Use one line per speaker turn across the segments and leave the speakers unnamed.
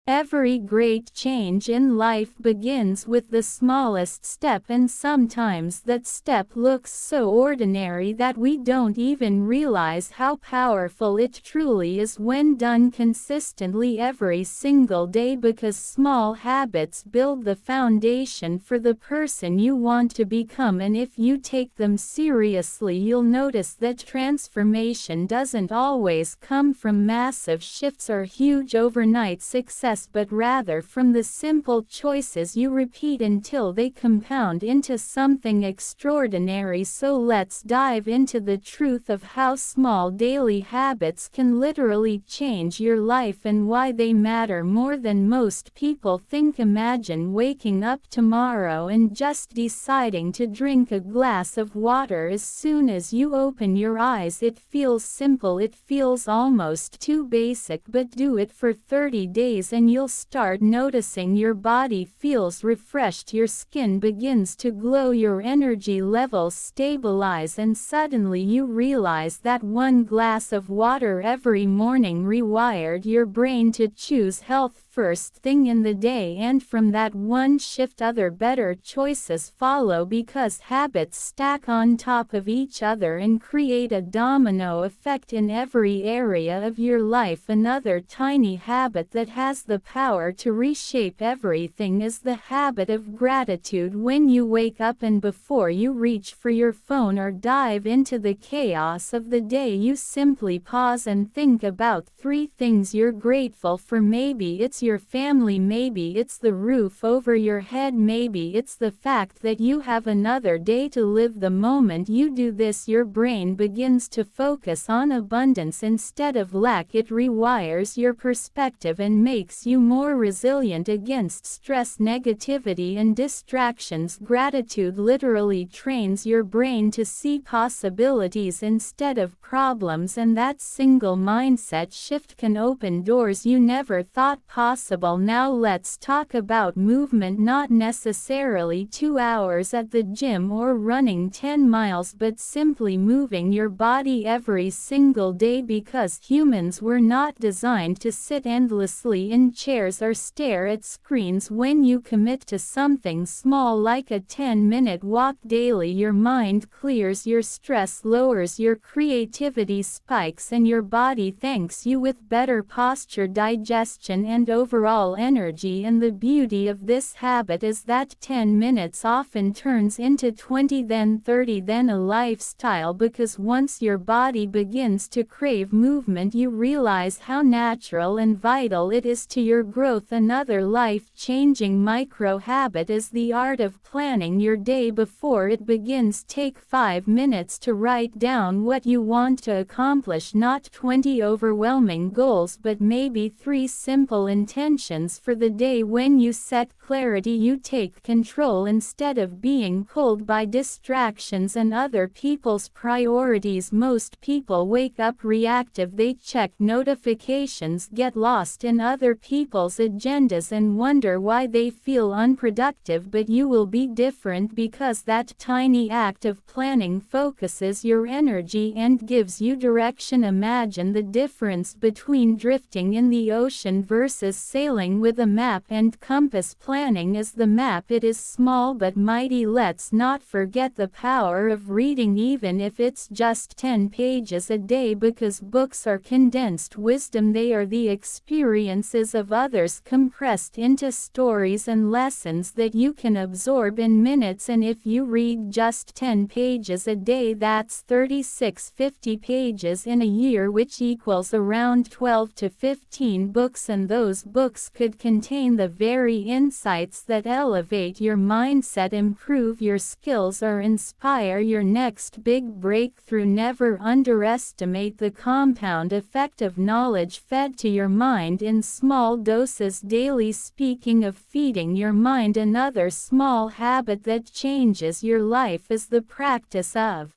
Every great change in life begins with the smallest step, and sometimes that step looks so ordinary that we don't even realize how powerful it truly is when done consistently every single day, because small habits build the foundation for the person you want to become, and if you take them seriously you'll notice that transformation doesn't always come from massive shifts or huge overnight success, but rather from the simple choices you repeat until they compound into something extraordinary. So let's dive into the truth of how small daily habits can literally change your life and why they matter more than most people think. Imagine waking up tomorrow and just deciding to drink a glass of water as soon as you open your eyes. It feels simple, it feels almost too basic, but do it for 30 days and you'll start noticing your body feels refreshed, your skin begins to glow, your energy levels stabilize, and suddenly you realize that one glass of water every morning rewired your brain to choose health first thing in the day. And from that one shift other better choices follow, because habits stack on top of each other and create a domino effect in every area of your life. Another tiny habit that has the power to reshape everything is the habit of gratitude. When you wake up and before you reach for your phone or dive into the chaos of the day, you simply pause and think about 3 things you're grateful for. Maybe it's your family, maybe it's the roof over your head, maybe it's the fact that you have another day to live. The moment you do this, your brain begins to focus on abundance instead of lack. It rewires your perspective and makes you more resilient against stress, negativity, and distractions. Gratitude literally trains your brain to see possibilities instead of problems, and that single mindset shift can open doors you never thought possible. Now let's talk about movement, not necessarily 2 hours at the gym or running 10 miles, but simply moving your body every single day, because humans were not designed to sit endlessly in chairs or stare at screens. When you commit to something small like a 10-minute walk daily, your mind clears, your stress lowers, your creativity spikes, and your body thanks you with better posture, digestion, and overall energy. And the beauty of this habit is that 10 minutes often turns into 20, then 30, then a lifestyle, because once your body begins to crave movement, you realize how natural and vital it is to your growth. Another life-changing micro habit is the art of planning your day before it begins. Take 5 minutes to write down what you want to accomplish, not 20 overwhelming goals, but maybe 3 simple intentions for the day. When you set clarity, you take control instead of being pulled by distractions and other people's priorities. Most people wake up reactive, they check notifications, get lost in other people's agendas, and wonder why they feel unproductive. But you will be different, because that tiny act of planning focuses your energy and gives you direction. Imagine the difference between drifting in the ocean versus sailing with a map and compass. Planning is the map, it is small but mighty. Let's not forget the power of reading, even if it's just 10 pages a day, because books are condensed wisdom. They are the experiences of others compressed into stories and lessons that you can absorb in minutes. And if you read just 10 pages a day, that's 50 pages in a year, which equals around 12 to 15 books, and those books could contain the very insights that elevate your mindset, improve your skills, or inspire your next big breakthrough. Never underestimate the compound effect of knowledge fed to your mind in small doses daily. Speaking of feeding your mind, another small habit that changes your life is the practice of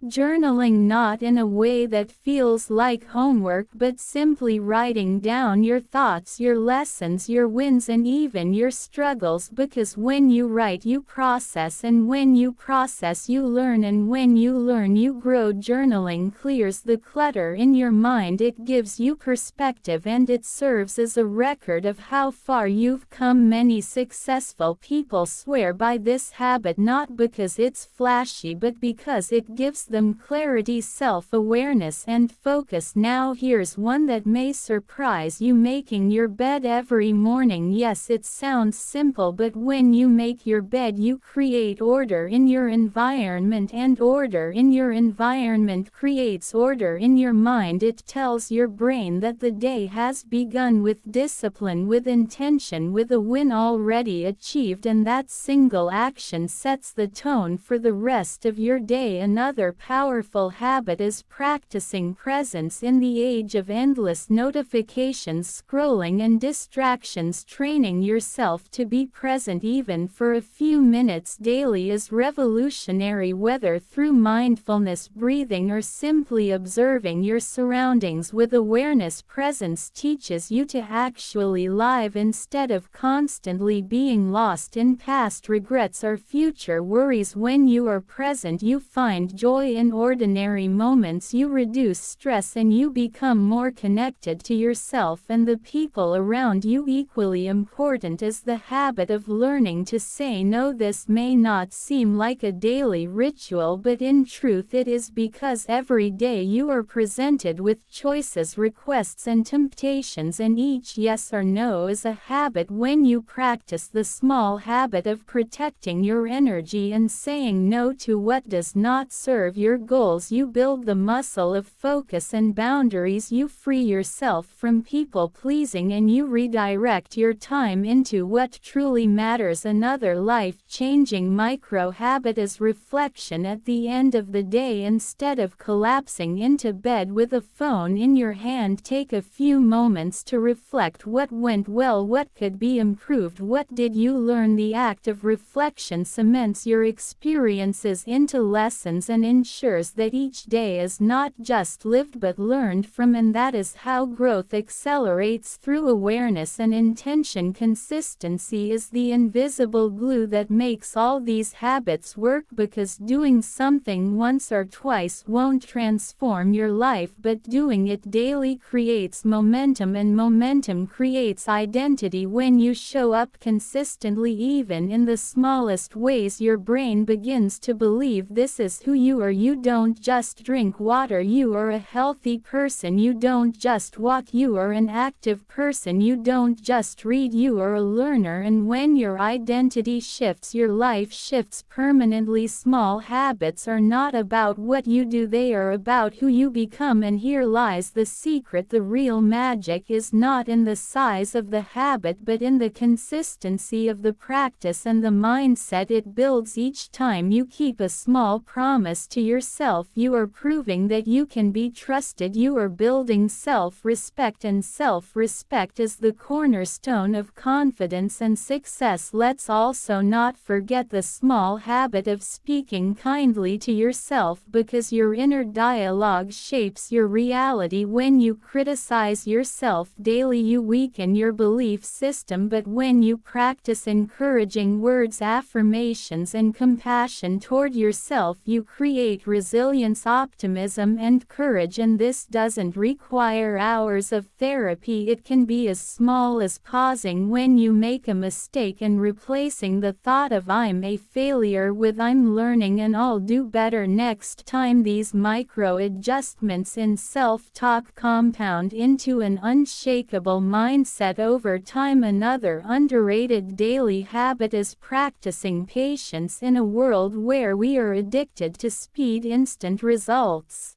Journaling not in a way that feels like homework, but simply writing down your thoughts, your lessons, your wins, and even your struggles, because when you write you process, and when you process you learn, and when you learn you grow. Journaling clears the clutter in your mind, it gives you perspective, and it serves as a record of how far you've come. Many successful people swear by this habit, not because it's flashy but because it gives them clarity, self-awareness, and focus. Now here's one that may surprise you: making your bed every morning. Yes, it sounds simple, but when you make your bed you create order in your environment, and order in your environment creates order in your mind. It tells your brain that the day has begun with discipline, with intention, with a win already achieved, and that single action sets the tone for the rest of your day. Another powerful habit is practicing presence in the age of endless notifications, scrolling, and distractions. Training yourself to be present even for a few minutes daily is revolutionary, whether through mindfulness, breathing, or simply observing your surroundings with awareness. Presence teaches you to actually live instead of constantly being lost in past regrets or future worries. When you are present, you find joy in ordinary moments, you reduce stress, and you become more connected to yourself and the people around you. Equally important is the habit of learning to say no. This may not seem like a daily ritual, but in truth it is, because every day you are presented with choices, requests, and temptations, and each yes or no is a habit. When you practice the small habit of protecting your energy and saying no to what does not serve your goals, you build the muscle of focus and boundaries. You free yourself from people pleasing, and you redirect your time into what truly matters. Another life-changing micro habit is reflection. At the end of the day, instead of collapsing into bed with a phone in your hand, take a few moments to reflect: what went well, what could be improved, what did you learn? The act of reflection cements your experiences into lessons and ensures that each day is not just lived but learned from, and that is how growth accelerates, through awareness and intention. Consistency is the invisible glue that makes all these habits work, because doing something once or twice won't transform your life, but doing it daily creates momentum, and momentum creates identity. When you show up consistently, even in the smallest ways, your brain begins to believe this is who you are. You don't just drink water, you are a healthy person. You don't just walk, you are an active person. You don't just read, you are a learner. And when your identity shifts, your life shifts permanently. Small habits are not about what you do, they are about who you become. And here lies the secret: the real magic is not in the size of the habit, but in the consistency of the practice and the mindset it builds. Each time you keep a small promise to yourself, you are proving that you can be trusted. You are building self-respect, and self-respect is the cornerstone of confidence and success. Let's also not forget the small habit of speaking kindly to yourself, because your inner dialogue shapes your reality. When you criticize yourself daily, you weaken your belief system, but when you practice encouraging words, affirmations, and compassion toward yourself, you create resilience, optimism, and courage. And this doesn't require hours of therapy. It can be as small as pausing when you make a mistake and replacing the thought of "I'm a failure" with "I'm learning and I'll do better next time." These micro adjustments in self-talk compound into an unshakable mindset over time. Another underrated daily habit is practicing patience in a world where we are addicted to speed, instant results.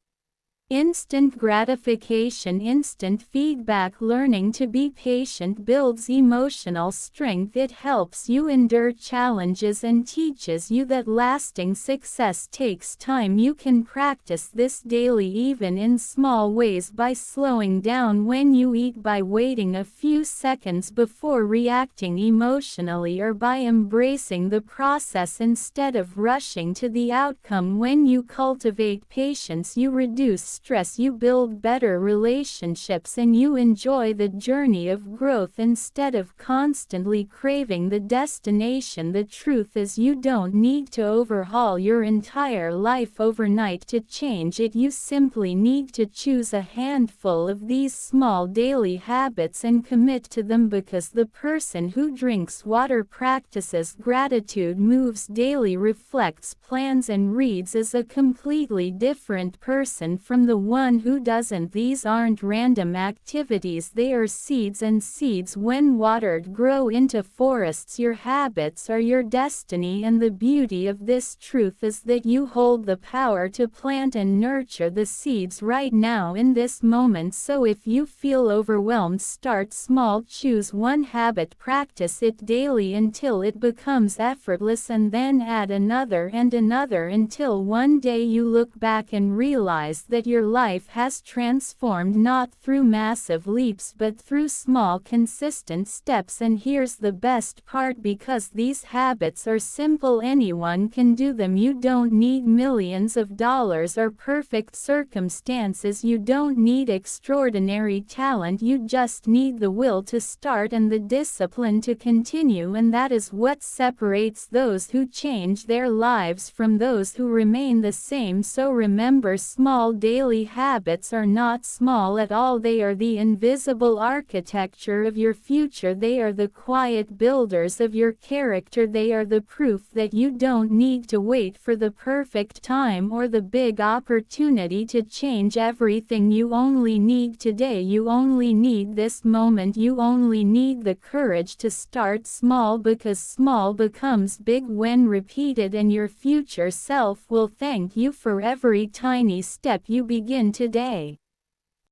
Instant gratification, instant feedback. Learning to be patient builds emotional strength. It helps you endure challenges and teaches you that lasting success takes time. You can practice this daily, even in small ways, by slowing down when you eat, by waiting a few seconds before reacting emotionally, or by embracing the process instead of rushing to the outcome. When you cultivate patience, you reduce stress, you build better relationships, and you enjoy the journey of growth instead of constantly craving the destination. The truth is, you don't need to overhaul your entire life overnight to change it. You simply need to choose a handful of these small daily habits and commit to them, because the person who drinks water, practices gratitude, moves daily, reflects, plans, and reads is a completely different person from the one who doesn't. These aren't random activities, they are seeds, and seeds, when watered, grow into forests. Your habits are your destiny, and the beauty of this truth is that you hold the power to plant and nurture the seeds right now in this moment. So if you feel overwhelmed, start small. Choose one habit, practice it daily until it becomes effortless, and then add another and another until one day you look back and realize that your life has transformed, not through massive leaps but through small, consistent steps. And here's the best part: because these habits are simple, anyone can do them. You don't need millions of dollars or perfect circumstances. You don't need extraordinary talent. You just need the will to start and the discipline to continue, and that is what separates those who change their lives from those who remain the same. So remember, small daily habits are not small at all. They are the invisible architecture of your future. They are the quiet builders of your character. They are the proof that you don't need to wait for the perfect time or the big opportunity to change everything. You only need today. You only need this moment. You only need the courage to start small, because small becomes big when repeated, and your future self will thank you for every tiny step you begin today.